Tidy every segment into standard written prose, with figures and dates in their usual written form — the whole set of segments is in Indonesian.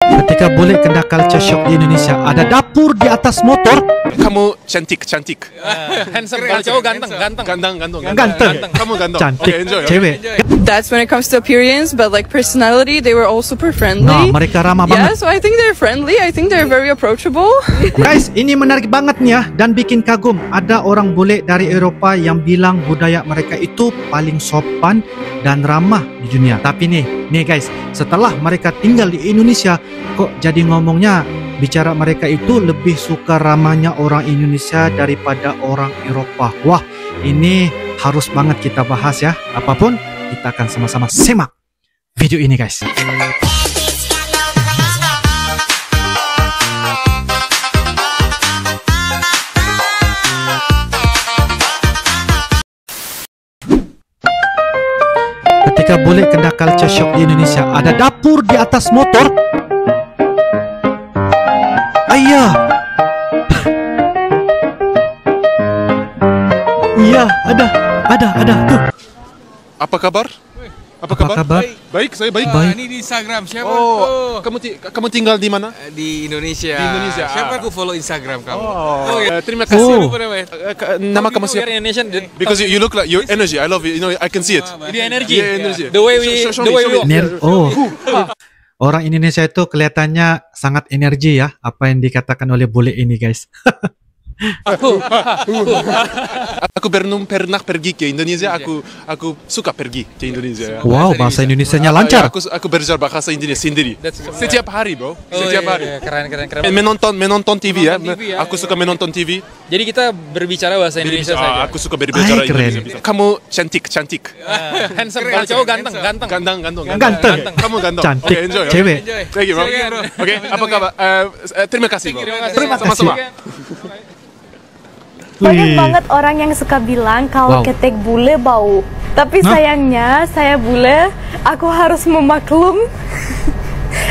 Ketika bule kena culture shock di Indonesia, ada dapur di atas motor. Kamu cantik. Handsome, kalau cowok ganteng. Ganteng. Kamu ganteng. Cantik, Okay, enjoy. cewek. That's when it comes to appearance, but like personality, they were all super friendly. Nah, mereka ramah Yeah, banget. so I think they're friendly. I think they're very approachable. Guys, ini menarik banget nih ya, dan bikin kagum. Ada orang bule dari Eropa yang bilang budaya mereka itu paling sopan dan ramah di dunia. Tapi nih guys, setelah mereka tinggal di Indonesia, kok jadi ngomongnya bicara mereka itu lebih suka ramahnya orang Indonesia daripada orang Eropa. Wah, ini harus banget kita bahas ya. Apapun, kita akan sama-sama simak video ini guys. Ketika bule kena culture shock di Indonesia, ada dapur di atas motor. Ayah. Iya, ada tuh. Apa kabar? Apa kabar? Baik, saya baik. Baik. Ini di Instagram siapa? Oh, kamu tinggal di mana? Di Indonesia. Di Indonesia. Siapa aku follow Instagram kamu? Terima kasih. Oh. Nama kamu siapa? Indonesian. Because you look like your energy. I love it. You know, I can see it. Ini energi. Yeah, energy. The way we Show me. Orang Indonesia itu kelihatannya sangat energi ya, apa yang dikatakan oleh bule ini guys. Aku pernah pergi ke Indonesia. Aku suka pergi ke Indonesia. Wow, bahasa Indonesianya lancar. Aku belajar bahasa Indonesia sendiri. Setiap hari, bro. Setiap hari. Keren. Menonton TV ya. TV ya. Aku suka menonton TV. Jadi kita berbicara bahasa Indonesia saja. Aku suka berbicara keren. Indonesia. Kamu cantik. Handsome, kalau cowok ganteng. Ganteng. Kamu ganteng. Cantik, Okay, enjoy. cewek. Thank you, bro. Oke, apa kabar? Terima kasih, bro. Terima kasih. Sama-sama. Banyak Wih. banget orang yang suka bilang kalau Wow. ketek bule bau. Tapi Hah? sayangnya saya bule, aku harus memaklum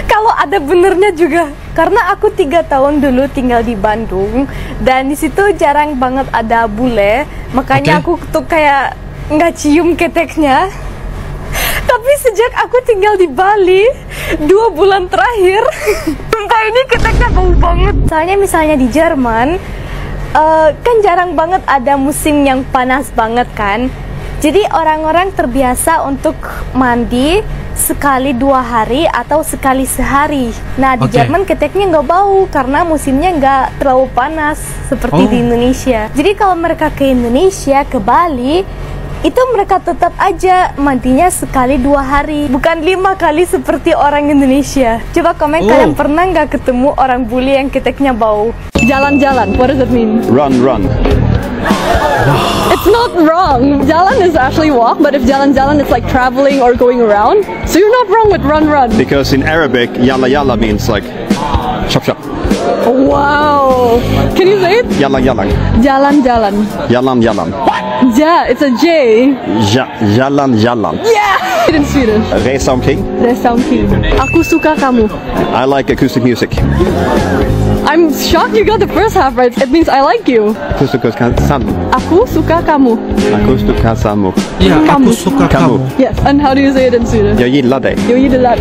kalau ada benernya juga. Karena aku 3 tahun dulu tinggal di Bandung dan di situ jarang banget ada bule. Makanya Oke. aku tuh kayak nggak cium keteknya. Tapi sejak aku tinggal di Bali 2 bulan terakhir, entah ini keteknya bau banget. Soalnya misalnya di Jerman, kan jarang banget ada musim yang panas banget kan. Jadi orang-orang terbiasa untuk mandi sekali 2 hari atau sekali sehari. Nah di Oke. Jerman keteknya nggak bau karena musimnya nggak terlalu panas seperti di Indonesia. Jadi kalau mereka ke Indonesia, ke Bali, itu mereka tetap aja mandinya sekali 2 hari, bukan 5 kali seperti orang Indonesia. Coba komen kalian pernah nggak ketemu orang bule yang keteknya bau? Jalan-jalan, what does it mean? Run. It's not wrong. Jalan is actually walk, but if jalan-jalan it's like traveling or going around. So you're not wrong with run. Because in Arabic, yalla yalla means like shop. Wow. Can you say it? Yalla. Jalan-jalan. Yalan. Ja, it's a J. Jalan. Yeah. In Swedish. Resa omkring. Resa omkring. Aku suka kamu. I like acoustic music. I'm shocked you got the first half right. It means I like you. Akustikus kasamu. Aku suka kamu. Akustikus kasamu. Ya, Kamu. aku suka kamu. Yes. And how do you say it in Swedish? Jag gillar dig. You eat a lot.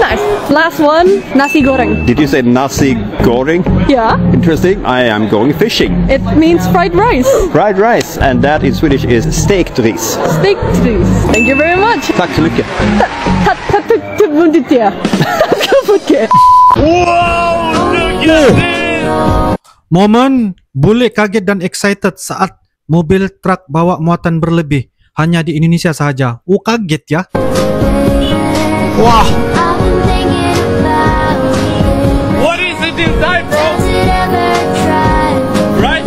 Nice. Last one, nasi goreng. Did you say nasi goreng? Yeah. Interesting. I am going fishing. It means fried rice. Fried rice, and that in Swedish is stekt ris. Steak trees. Thank you very much. Tack så mycket. Momen bule kaget dan excited saat mobil truk bawa muatan berlebih hanya di Indonesia saja. Kaget ya. Wah, What is it inside, bro? Right?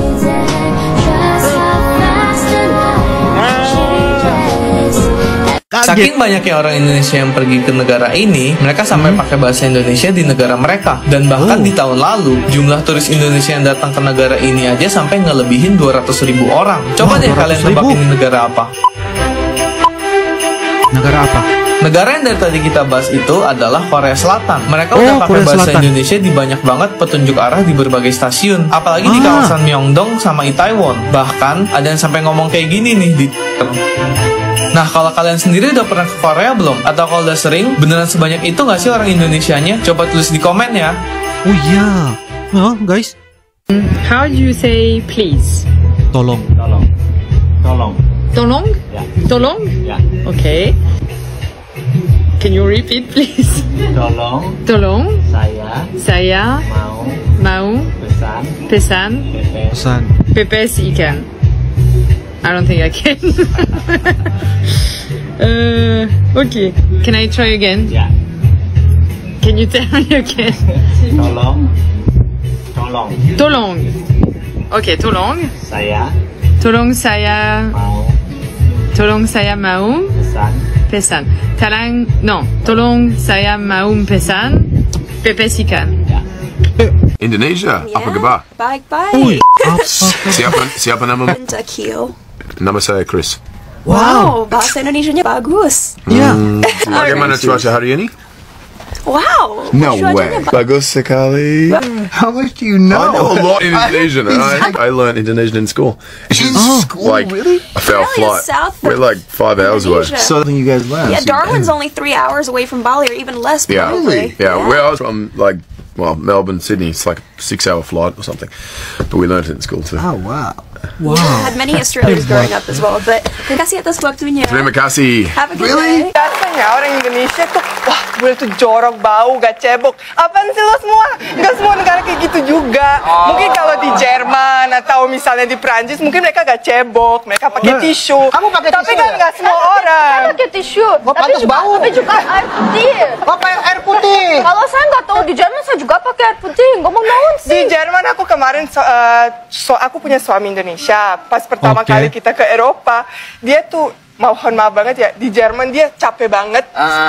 kaget. Saking banyaknya orang Indonesia yang pergi ke negara ini, mereka sampai pakai bahasa Indonesia di negara mereka. Dan bahkan di tahun lalu, jumlah turis Indonesia yang datang ke negara ini aja sampai ngelebihin 200.000 orang. Coba deh kalian tebak ini negara apa? Negara apa? Negara yang dari tadi kita bahas itu adalah Korea Selatan. Mereka udah pakai Korea bahasa Selatan. Indonesia di banyak banget petunjuk arah di berbagai stasiun. Apalagi di kawasan Myeongdong sama Itaewon. Bahkan ada yang sampai ngomong kayak gini nih di Twitter. Nah, kalau kalian sendiri udah pernah ke Korea belum? Atau kalau udah sering, beneran sebanyak itu nggak sih orang Indonesianya? Coba tulis di komen ya. Oh iya. Ya, guys. How do you say please? Tolong. Tolong? Yeah. Tolong? Yeah. Okay. Can you repeat please? Tolong Tolong saya saya mau mau pesan pesan Pesan. pepes ikan. I don't think I can. Okay. Can I try again? ya. Can you tell me again? Tolong Tolong. Okay, tolong. saya Tolong saya mau pesan pesan. Tolong saya mau pesan pepes ikan. Indonesia, apa kabar? Baik-baik. Siapa namamu? Zakio. Nama saya Chris. Wow, bahasa Indonesianya bagus. Ya. Bagaimana cuaca hari ini? Wow. No cuacanya way. Bagus sekali. How much do you I know? know a lot in Indonesian. I learned Indonesian in school. Like really? a fair Australia is flight. south of We're like 5 hours away. Indonesia. So then you guys learn. Yeah, Darwin's only 3 hours away from Bali, or even less Yeah, probably. yeah. Where I was from, like, well, Melbourne, Sydney, it's like a 6-hour flight or something. But we learned it in school too. Oh wow. Wow. I had many Australians growing up as well, but terima kasih atas waktunya. Terima kasih. Have a good day. Rasanya orang Indonesia tuh, wah, gue tuh jorok, bau, gak cebok. Apaan sih lo semua? Gak semua negara kayak gitu juga. Mungkin kalau di Jerman atau misalnya di Prancis, mungkin mereka gak cebok, mereka pakai tisu. Kamu pakai Tapi tisu kan ya? gak semua orang. Pakai tisu, pantas bau. tapi juga air putih. Apa air putih? Kalau saya nggak tahu di Jerman saya juga pakai air putih. Ngomong naon Di sih? Jerman aku kemarin, aku punya suami Indonesia. Pas pertama Oke. kali kita ke Eropa, dia tuh mohon maaf banget ya, di Jerman dia capek banget,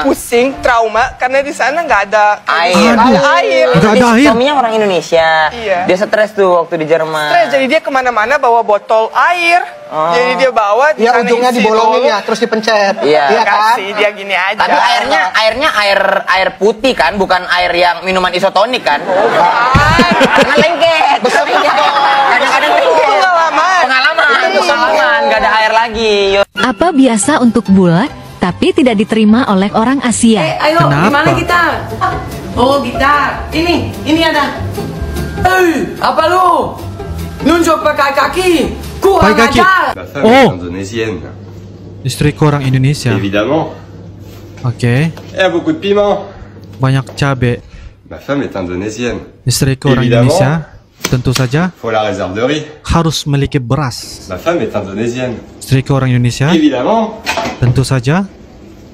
pusing, trauma karena di sana nggak ada Air. nggak ada air. Nggak ada air. Suaminya orang Indonesia. Iya. Dia stres tuh waktu di Jerman. Stres, jadi dia kemana-mana bawa botol air. Jadi dia bawa di Ya, sana ujungnya isi dibolongin dulu. ya, terus dipencet. Iya Iya kan? kasih dia gini aja. Tapi airnya air putih kan, bukan air yang minuman isotonik kan? Karena lengket. Kadang-kadang lengket. Pengalaman, nggak ada air lagi. Apa biasa untuk bulat, tapi tidak diterima oleh orang Asia? Ayo, Kenapa? gimana gitar? Oh, gitar. Ini ada. Apa lu? Nunjuk pakai kaki. Pakai kaki. Oh, Indonesienne. istriku orang Indonesia. Évidemment. Oke. Elle a beaucoup de piment. Banyak cabai. Ma femme est indonésienne. Istriku orang Évidemment. Indonesia. Tentu saja Faut la réserve de riz. harus memiliki beras. Ma femme est indonésienne. Istriku orang Indonesia. Évidemment. Tentu saja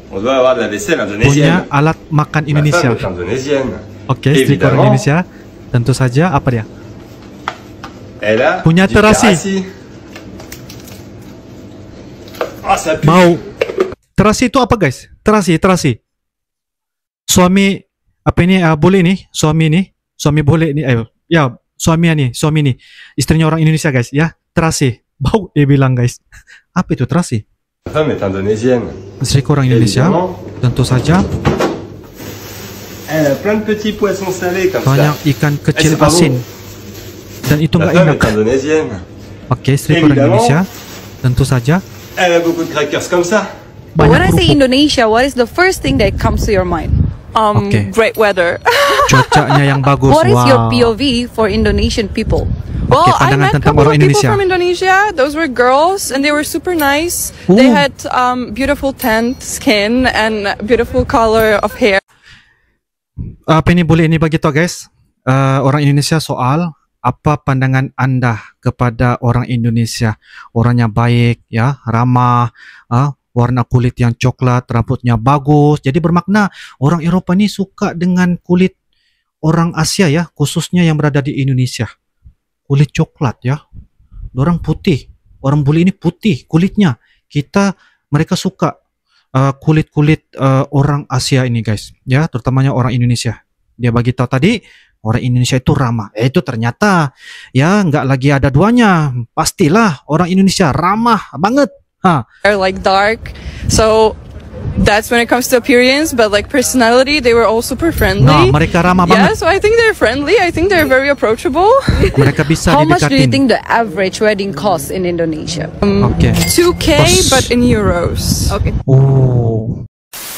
On doit avoir de la vaisselle punya indonésienne. alat makan Ma Indonesia. femme est indonésienne. Oke, istriku orang Évidemment. Indonesia. Tentu saja apa dia? Elle a Punya du terasi. Ah, ça pue. Mau terasi itu apa guys? Terasi. Suami apa ini? Boleh nih suami nih. Suami boleh nih. Ayo, ya suami nih. Istrinya orang Indonesia guys. Ya terasi. Bau dia bilang guys. Apa itu terasi? Ma femme est indonésienne. Istriku orang Indonesia. Évidemment. Tentu saja Elle a plein de petits poissons salés comme banyak ça. ikan kecil c'est pas asin. Dan itu Ma nggak femme enak. est indonésienne. Oke, istriku orang Évidemment. Indonesia. Tentu saja Elle a beaucoup de crackers comme ça. When I banyak say kerupuk. Indonesia, what is the first thing that comes to your mind? Okay. Great weather. Cuacanya yang bagus. What is your Wow. POV for Indonesian people? Oke, I pandangan met a tentang couple orang of people Indonesia. from Indonesia. Those were girls, and they were super nice. Ooh. They had beautiful tanned skin and beautiful color of hair. Apa ini boleh ini bagi tau guys? Orang Indonesia soal apa pandangan anda kepada orang Indonesia? Orangnya baik, ya, ramah, warna kulit yang coklat, rambutnya bagus. Jadi bermakna orang Eropa ini suka dengan kulit orang Asia ya, khususnya yang berada di Indonesia. Kulit coklat ya, orang putih, orang bule ini putih kulitnya. Mereka suka kulit-kulit orang Asia ini guys, ya, terutamanya orang Indonesia. Dia bagi tahu tadi orang Indonesia itu ramah. Itu ternyata ya nggak lagi ada duanya. Pastilah orang Indonesia ramah banget. They're like dark. So That's when it comes to appearance, but like personality, they were all super friendly. Nah, mereka ramah Yeah, banget. so I think they're friendly. I think they're very approachable. Mereka bisa How much do you didekatin. think the average wedding costs in Indonesia? Okay. 2K, but in euros. Okay. Oh.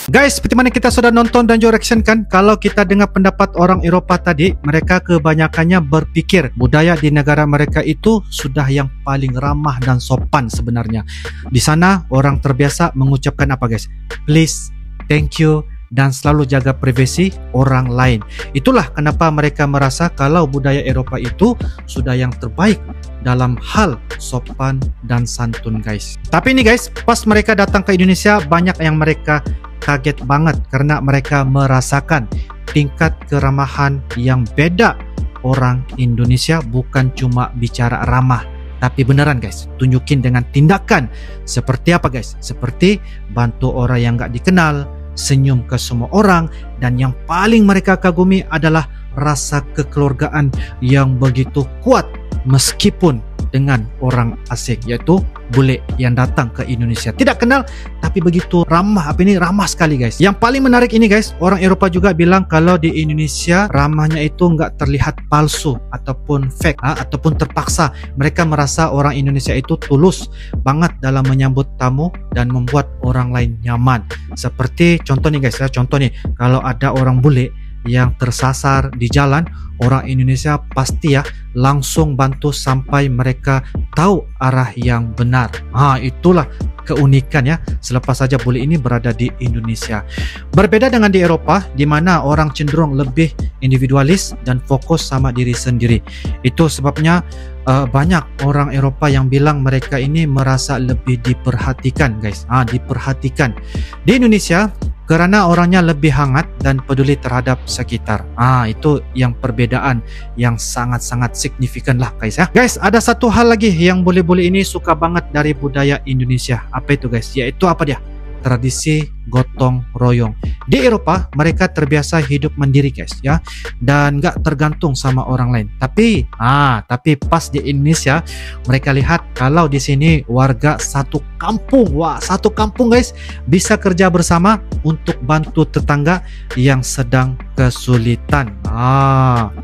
Guys, seperti mana kita sudah nonton dan juga reaction kan, kalau kita dengar pendapat orang Eropah tadi, mereka kebanyakannya berfikir budaya di negara mereka itu sudah yang paling ramah dan sopan sebenarnya. Di sana orang terbiasa mengucapkan apa guys? Please, thank you, dan selalu jaga privasi orang lain. Itulah kenapa mereka merasa kalau budaya Eropah itu sudah yang terbaik dalam hal sopan dan santun guys. Tapi ini guys, pas mereka datang ke Indonesia, banyak yang mereka kaget banget karena mereka merasakan tingkat keramahan yang beda orang Indonesia. Bukan cuma bicara ramah, tapi beneran guys, tunjukin dengan tindakan. Seperti apa guys? Seperti bantu orang yang gak dikenal, senyum ke semua orang, dan yang paling mereka kagumi adalah rasa kekeluargaan yang begitu kuat meskipun dengan orang asing, yaitu bule yang datang ke Indonesia. Tidak kenal tapi begitu ramah. Apa ini? Ramah sekali guys. Yang paling menarik ini guys, orang Eropah juga bilang kalau di Indonesia ramahnya itu nggak terlihat palsu ataupun fake ataupun terpaksa. Mereka merasa orang Indonesia itu tulus banget dalam menyambut tamu dan membuat orang lain nyaman. Seperti contoh nih guys ya, contoh nih kalau ada orang bule yang tersasar di jalan, orang Indonesia pasti ya langsung bantu sampai mereka tahu arah yang benar. Itulah keunikan ya selepas saja bule ini berada di Indonesia. Berbeda dengan di Eropah di mana orang cenderung lebih individualis dan fokus sama diri sendiri. Itu sebabnya banyak orang Eropah yang bilang mereka ini merasa lebih diperhatikan guys. Diperhatikan. Di Indonesia karena orangnya lebih hangat dan peduli terhadap sekitar. Itu yang perbedaan yang sangat-sangat signifikan lah guys ya. Guys, ada satu hal lagi yang bule-bule ini suka banget dari budaya Indonesia. Apa itu guys? Yaitu apa dia? Tradisi gotong royong. Di Eropah mereka terbiasa hidup mandiri guys ya, dan nggak tergantung sama orang lain. Tapi pas di Indonesia mereka lihat kalau di sini warga satu kampung, satu kampung guys bisa kerja bersama untuk bantu tetangga yang sedang kesulitan.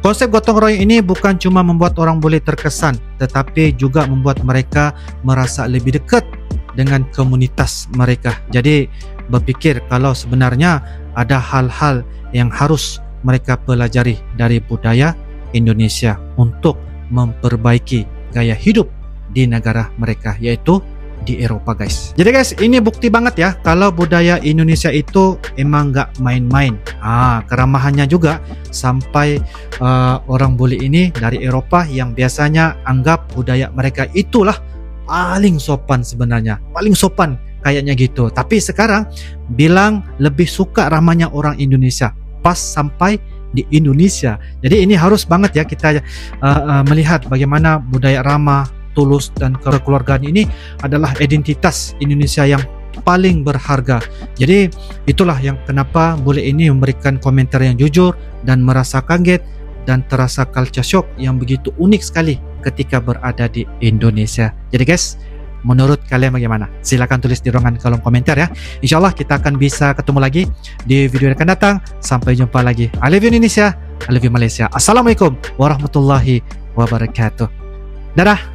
Konsep gotong royong ini bukan cuma membuat orang bule terkesan, tetapi juga membuat mereka merasa lebih dekat dengan komunitas mereka. Jadi berpikir kalau sebenarnya ada hal-hal yang harus mereka pelajari dari budaya Indonesia untuk memperbaiki gaya hidup di negara mereka, yaitu di Eropa guys. Jadi guys, ini bukti banget ya kalau budaya Indonesia itu emang gak main-main. Keramahannya juga sampai orang bule ini dari Eropa yang biasanya anggap budaya mereka itulah paling sopan sebenarnya, paling sopan kayaknya gitu. Tapi sekarang bilang lebih suka ramahnya orang Indonesia pas sampai di Indonesia. Jadi ini harus banget ya kita melihat bagaimana budaya ramah, tulus, dan kekeluargaan ini adalah identitas Indonesia yang paling berharga. Jadi itulah yang kenapa bule ini memberikan komentar yang jujur dan merasa kaget dan terasa culture shock yang begitu unik sekali ketika berada di Indonesia. Jadi guys, menurut kalian bagaimana? Silahkan tulis di ruangan kolom komentar ya. Insyaallah kita akan bisa ketemu lagi di video yang akan datang. Sampai jumpa lagi. I love you Indonesia, I love you Malaysia. Assalamualaikum warahmatullahi wabarakatuh. Dadah.